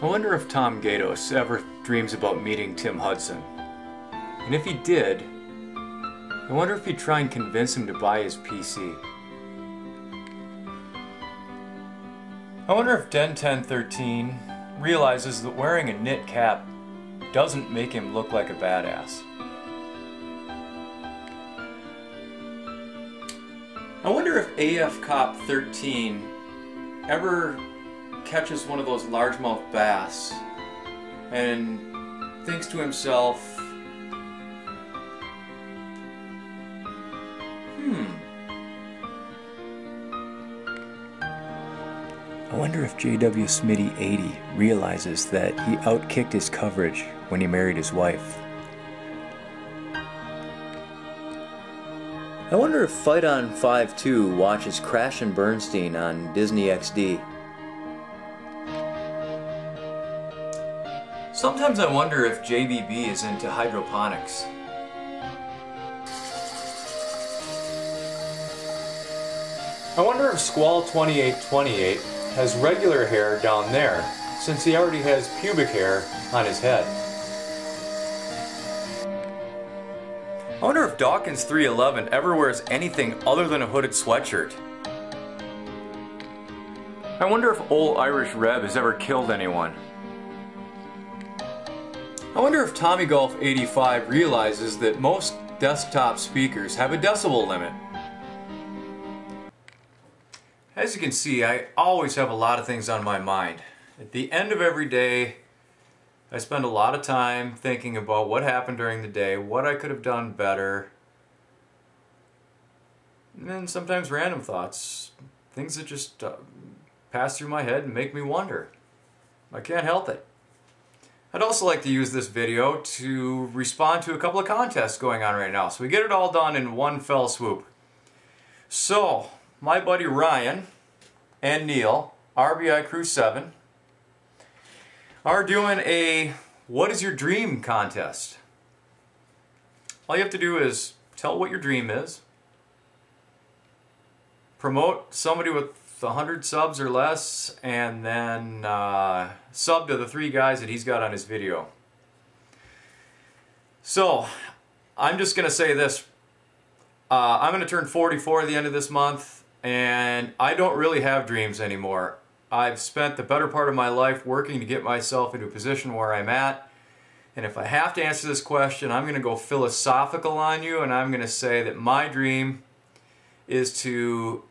I wonder if Tom Gatos ever dreams about meeting Tim Hudson. And if he did, I wonder if he'd try and convince him to buy his PC. I wonder if Den 1013 realizes that wearing a knit cap doesn't make him look like a badass. I wonder if AF Cop 13 ever catches one of those largemouth bass and thinks to himself, I wonder if JW Smitty 80 realizes that he outkicked his coverage when he married his wife. I wonder if Fight on 5-2 watches Crash and Bernstein on Disney XD. Sometimes I wonder if JBB is into hydroponics. I wonder if Squall 2828 has regular hair down there, since he already has pubic hair on his head. I wonder if Dawkins 311 ever wears anything other than a hooded sweatshirt. I wonder if Old Irish Reb has ever killed anyone. I wonder if Tommy Golf 85 realizes that most desktop speakers have a decibel limit. As you can see, I always have a lot of things on my mind. At the end of every day, I spend a lot of time thinking about what happened during the day, what I could have done better, and sometimes random thoughts, things that just pass through my head and make me wonder. I can't help it. I'd also like to use this video to respond to a couple of contests going on right now, so we get it all done in one fell swoop. So, my buddy Ryan and Neil, RbiCru7, are doing a What is Your Dream contest. All you have to do is tell what your dream is, promote somebody with 100 subs or less, and then sub to the 3 guys that he's got on his video. So, I'm just going to say this. I'm going to turn 44 at the end of this month, and I don't really have dreams anymore. I've spent the better part of my life working to get myself into a position where I'm at, and if I have to answer this question, I'm going to go philosophical on you, and I'm going to say that my dream is to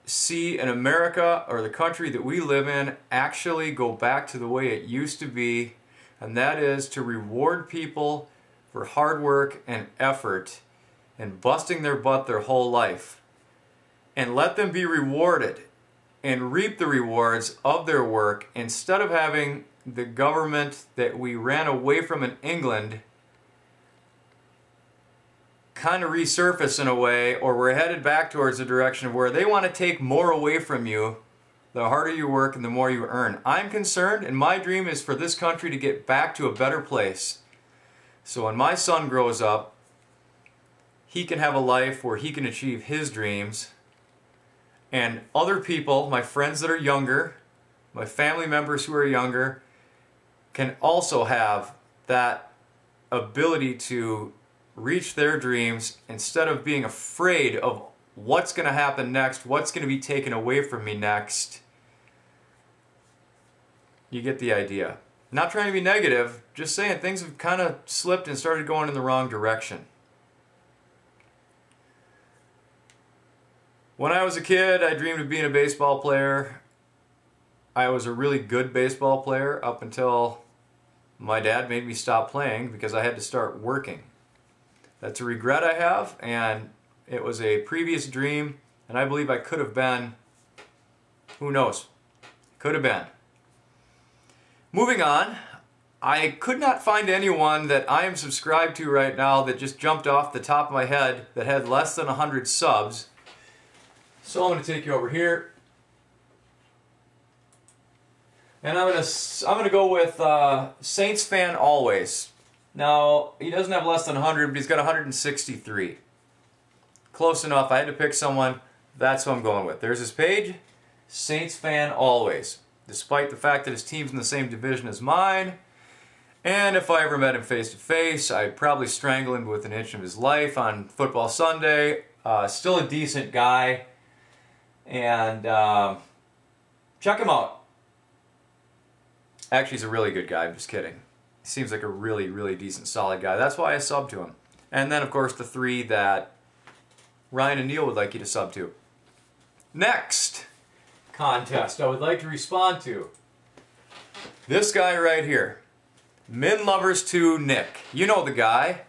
see an America, or the country that we live in, actually go back to the way it used to be, and that is to reward people for hard work and effort and busting their butt their whole life, and let them be rewarded and reap the rewards of their work, instead of having the government that we ran away from in England kind of resurface in a way, or we're headed back towards a direction where they want to take more away from you the harder you work and the more you earn. I'm concerned, and my dream is for this country to get back to a better place. So when my son grows up, he can have a life where he can achieve his dreams, and other people, my friends that are younger, my family members who are younger, can also have that ability to reach their dreams instead of being afraid of what's going to happen next, what's going to be taken away from me next. You get the idea. Not trying to be negative, just saying things have kind of slipped and started going in the wrong direction. When I was a kid, I dreamed of being a baseball player. I was a really good baseball player up until my dad made me stop playing because I had to start working. That's a regret I have, and it was a previous dream, and I believe I could have been, who knows, could have been. Moving on, I could not find anyone that I am subscribed to right now that just jumped off the top of my head that had less than 100 subs. So I'm going to take you over here, and I'm going to go with Saints Fan Always. Now, he doesn't have less than 100, but he's got 163. Close enough. I had to pick someone. That's who I'm going with. There's his page, Saints Fan Always. despite the fact that his team's in the same division as mine. And if I ever met him face to face, I'd probably strangle him with an inch of his life on football Sunday. Still a decent guy. And check him out. Actually, he's a really good guy. I'm just kidding. He seems like a really, really decent, solid guy. That's why I subbed to him. And then, of course, the 3 that Ryan and Neil would like you to sub to. Next contest I would like to respond to. This guy right here. MinLovers2 Nick. You know the guy.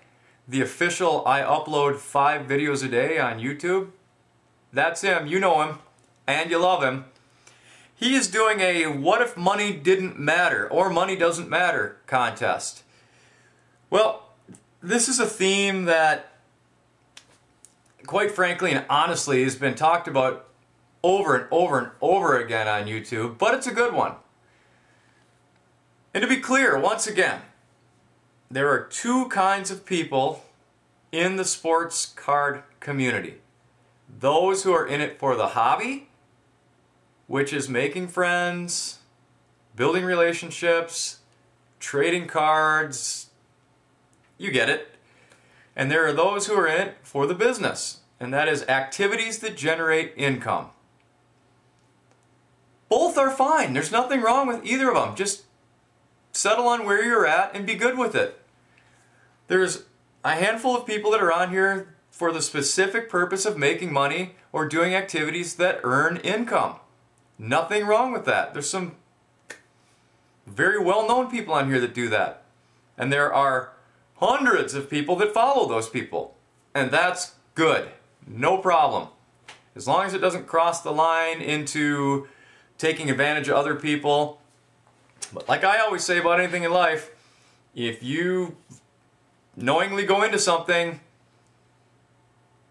The official I upload 5 videos a day on YouTube. That's him. You know him. And you love him. He is doing a what if money didn't matter or money doesn't matter contest. Well, this is a theme that, quite frankly and honestly, has been talked about over and over and over again on YouTube, but it's a good one. And to be clear, once again, there are 2 kinds of people in the sports card community. Those who are in it for the hobby, which is making friends, building relationships, trading cards, you get it. And there are those who are in it for the business, and that is activities that generate income. Both are fine. There's nothing wrong with either of them. Just settle on where you're at and be good with it. There's a handful of people that are on here for the specific purpose of making money or doing activities that earn income. Nothing wrong with that. There's some very well-known people on here that do that. And there are hundreds of people that follow those people. And that's good. No problem. As long as it doesn't cross the line into taking advantage of other people. But like I always say about anything in life, if you knowingly go into something,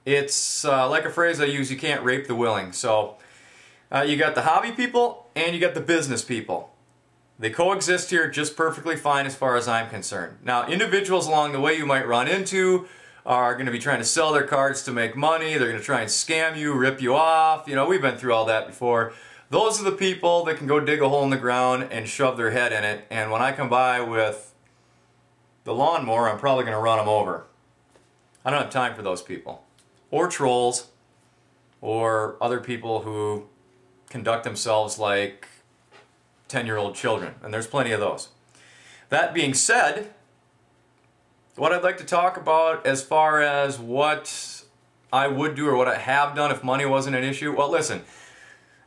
it's like a phrase I use, you can't rape the willing. So you got the hobby people and you got the business people. They coexist here just perfectly fine as far as I'm concerned. Now, individuals along the way you might run into are going to be trying to sell their cards to make money. They're going to try and scam you, rip you off. You know, we've been through all that before. Those are the people that can go dig a hole in the ground and shove their head in it. And when I come by with the lawnmower, I'm probably going to run them over. I don't have time for those people. Or trolls. Or other people who conduct themselves like 10-year-old children, and there's plenty of those. That being said, what I'd like to talk about as far as what I would do or what I have done if money wasn't an issue, well, listen,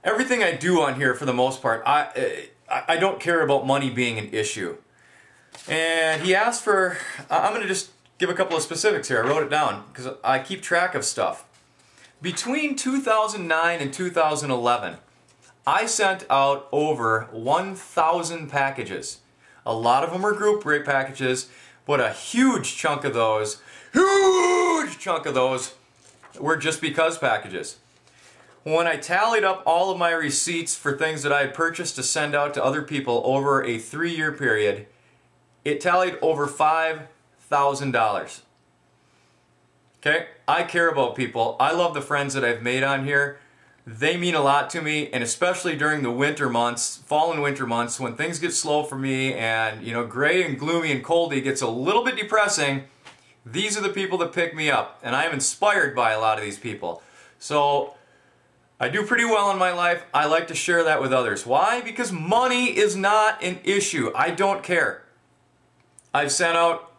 everything I do on here for the most part, I don't care about money being an issue. And he asked for, I'm going to just give a couple of specifics here. I wrote it down because I keep track of stuff. Between 2009 and 2011, I sent out over 1,000 packages. A lot of them were group rate packages, but a huge chunk of those were just because packages. When I tallied up all of my receipts for things that I had purchased to send out to other people over a 3-year period, it tallied over $5,000. Okay? I care about people. I love the friends that I've made on here. They mean a lot to me, and especially during the winter months, fall and winter months, when things get slow for me and, you know, gray and gloomy and coldy gets a little bit depressing, these are the people that pick me up, and I am inspired by a lot of these people. So, I do pretty well in my life. I like to share that with others. Why? Because money is not an issue. I don't care. I've sent out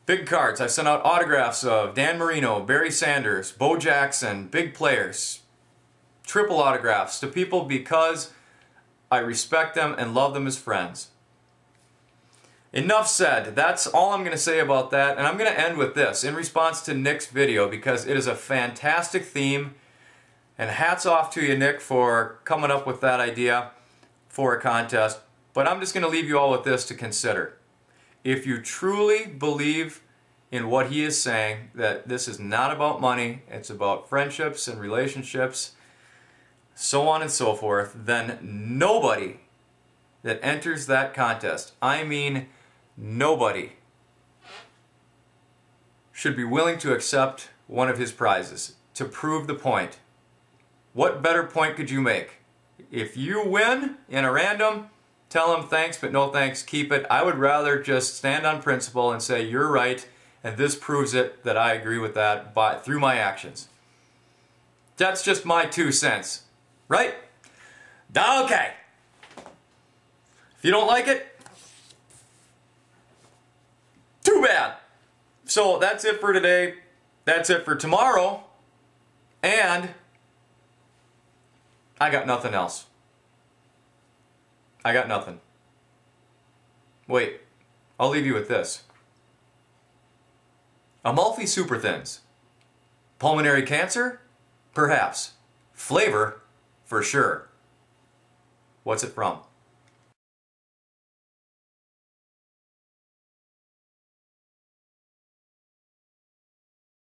big cards. I've sent out autographs of Dan Marino, Barry Sanders, Bo Jackson, big players. Triple autographs to people because I respect them and love them as friends. Enough said. That's all I'm going to say about that, and I'm going to end with this in response to Nick's video because it is a fantastic theme, and hats off to you, Nick, for coming up with that idea for a contest. But I'm just going to leave you all with this to consider. If you truly believe in what he is saying, that this is not about money, it's about friendships and relationships, so on and so forth, then nobody that enters that contest, I mean nobody, should be willing to accept one of his prizes to prove the point. What better point could you make? if you win in a random, tell them thanks but no thanks, keep it. I would rather just stand on principle and say you're right and this proves it that I agree with that through my actions. That's just my 2 cents, right? Okay. If you don't like it, too bad. So that's it for today. That's it for tomorrow. And I got nothing else. I got nothing. Wait, I'll leave you with this. Amalfi Super Thins. Pulmonary cancer? Perhaps. Flavor? For sure. What's it from?